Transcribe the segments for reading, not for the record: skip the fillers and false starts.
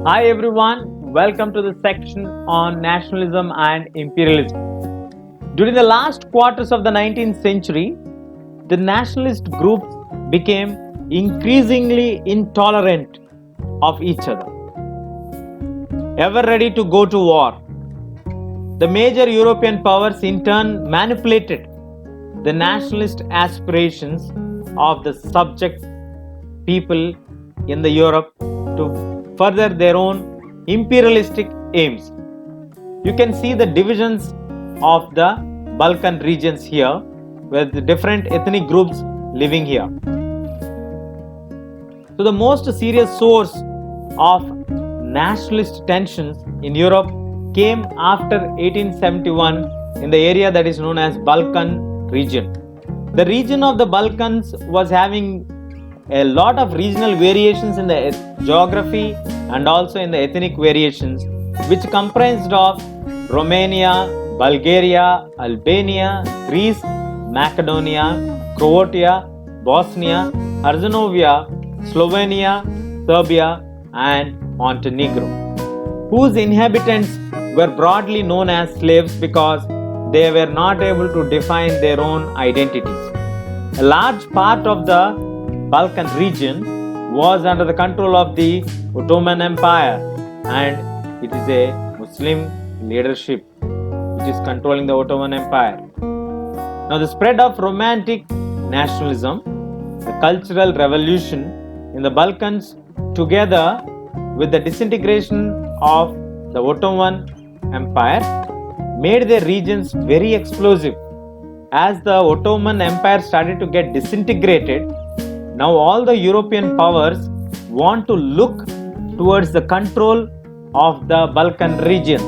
Hi everyone, welcome to the section on nationalism and imperialism. During the last quarters of the 19th century, the nationalist groups became increasingly intolerant of each other, ever ready to go to war. The major European powers in turn manipulated the nationalist aspirations of the subject people in the Europe to further their own imperialistic aims. You can see the divisions of the Balkan regions here, with the different ethnic groups living here. So the most serious source of nationalist tensions in Europe came after 1871 in the area that is known as Balkan region. The region of the Balkans was having a lot of regional variations in the geography and also in the ethnic variations, which comprised of Romania, Bulgaria, Albania, Greece, Macedonia, Croatia, Bosnia, Herzegovina, Slovenia, Serbia, and Montenegro, whose inhabitants were broadly known as slaves because they were not able to define their own identities. A large part of the Balkan region was under the control of the Ottoman Empire, and it is a Muslim leadership which is controlling the Ottoman Empire. Now, the spread of romantic nationalism, the cultural revolution in the Balkans, together with the disintegration of the Ottoman Empire, made their regions very explosive. As the Ottoman Empire started to get disintegrated, now all the European powers want to look towards the control of the Balkan regions.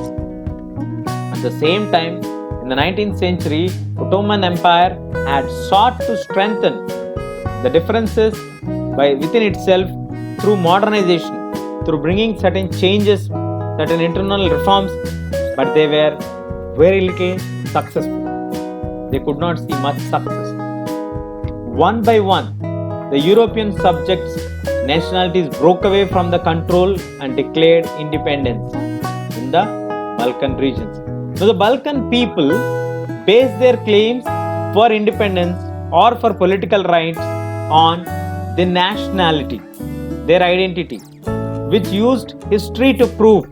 At the same time, in the 19th century, Ottoman Empire had sought to strengthen the differences within itself through modernization, through bringing certain changes, certain internal reforms, but they were very little successful. They could not see much success. One by one, the European subjects' nationalities broke away from the control and declared independence in the Balkan regions. So the Balkan people based their claims for independence or for political rights on the nationality, their identity, which used history to prove.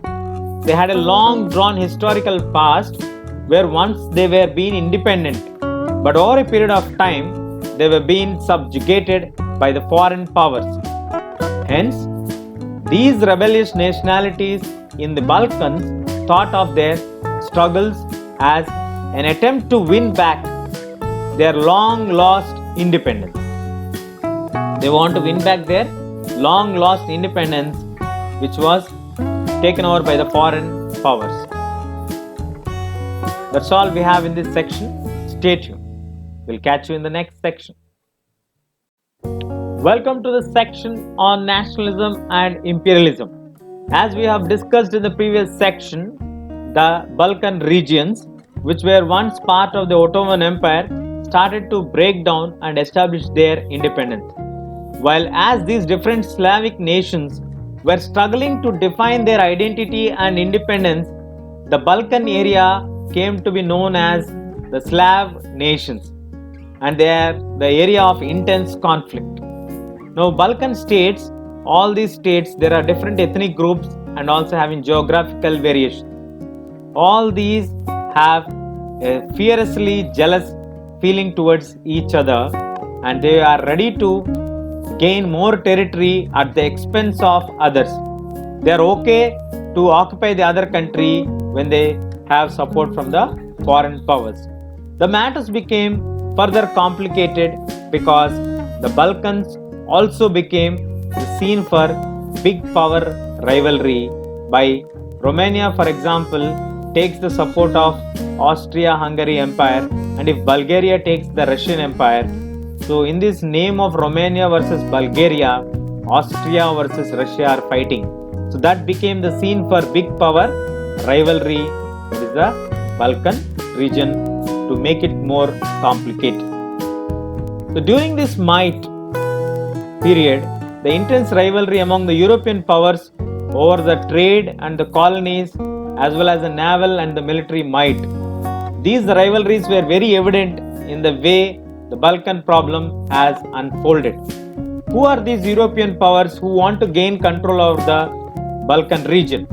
They had a long drawn historical past where once they were being independent, but over a period of time they were being subjugated by the foreign powers. Hence, these rebellious nationalities in the Balkans thought of their struggles as an attempt to win back their long lost independence. They want to win back their long lost independence, which was taken over by the foreign powers. That's all we have in this section. Stay tuned. We'll catch you in the next section. Welcome to the section on nationalism and imperialism. As we have discussed in the previous section, the Balkan regions, which were once part of the Ottoman Empire, started to break down and establish their independence. While as these different Slavic nations were struggling to define their identity and independence, the Balkan area came to be known as the Slav nations, and they are the area of intense conflict. Now, Balkan states, all these states, there are different ethnic groups and also having geographical variations. All these have a fiercely jealous feeling towards each other, and they are ready to gain more territory at the expense of others. They are okay to occupy the other country when they have support from the foreign powers. The matters became further complicated because the Balkans also became the scene for big power rivalry. By Romania, for example, takes the support of Austria-Hungary Empire, and if Bulgaria takes the Russian Empire, so in this name of Romania versus Bulgaria, Austria versus Russia are fighting. So that became the scene for big power rivalry, that is the Balkan region, to make it more complicated. So during this might period, the intense rivalry among the European powers over the trade and the colonies, as well as the naval and the military might. These rivalries were very evident in the way the Balkan problem has unfolded. Who are these European powers who want to gain control over the Balkan region?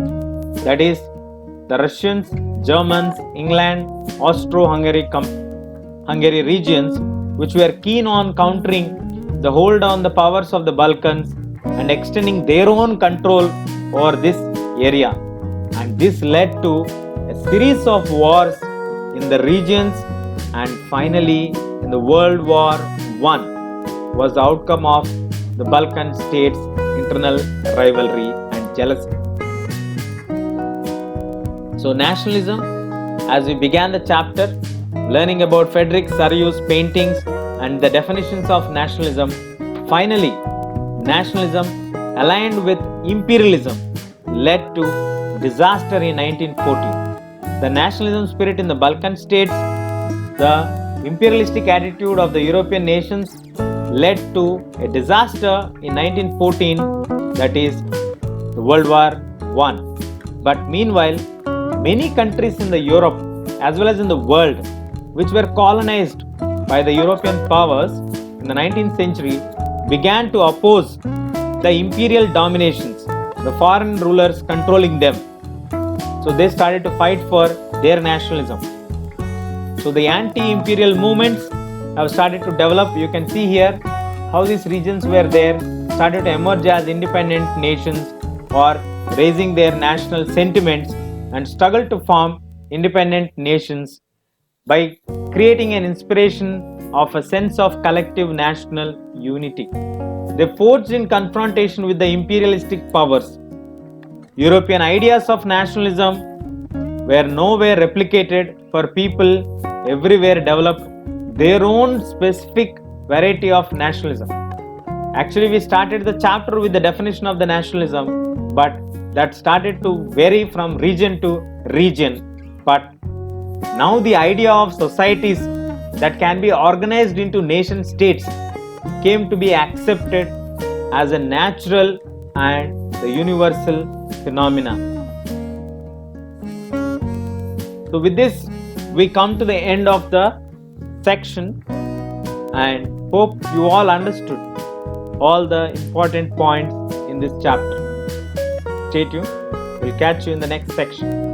That is, the Russians, Germans, England, Austro-Hungary regions, which were keen on countering the hold on the powers of the Balkans and extending their own control over this area. And this led to a series of wars in the regions, and finally in the World War I was the outcome of the Balkan states' internal rivalry and jealousy. So nationalism, as we began the chapter learning about Frederick Sorrieu's paintings and the definitions of nationalism, finally nationalism aligned with imperialism led to disaster in 1914. The nationalism spirit in the Balkan states, the imperialistic attitude of the European nations led to a disaster in 1914, that is the World War I. But meanwhile, many countries in the Europe as well as in the world which were colonized by the European powers in the 19th century began to oppose the imperial dominations, the foreign rulers controlling them. So they started to fight for their nationalism. So the anti-imperial movements have started to develop. You can see here how these regions were there, started to emerge as independent nations or raising their national sentiments and struggled to form independent nations by creating an inspiration of a sense of collective national unity. They forged in confrontation with the imperialistic powers. European ideas of nationalism were nowhere replicated, for people everywhere developed their own specific variety of nationalism. Actually, we started the chapter with the definition of the nationalism, but that started to vary from region to region. But now the idea of societies that can be organized into nation states came to be accepted as a natural and the universal phenomena. So with this, we come to the end of the section and hope you all understood all the important points in this chapter. Stay tuned. We'll catch you in the next section.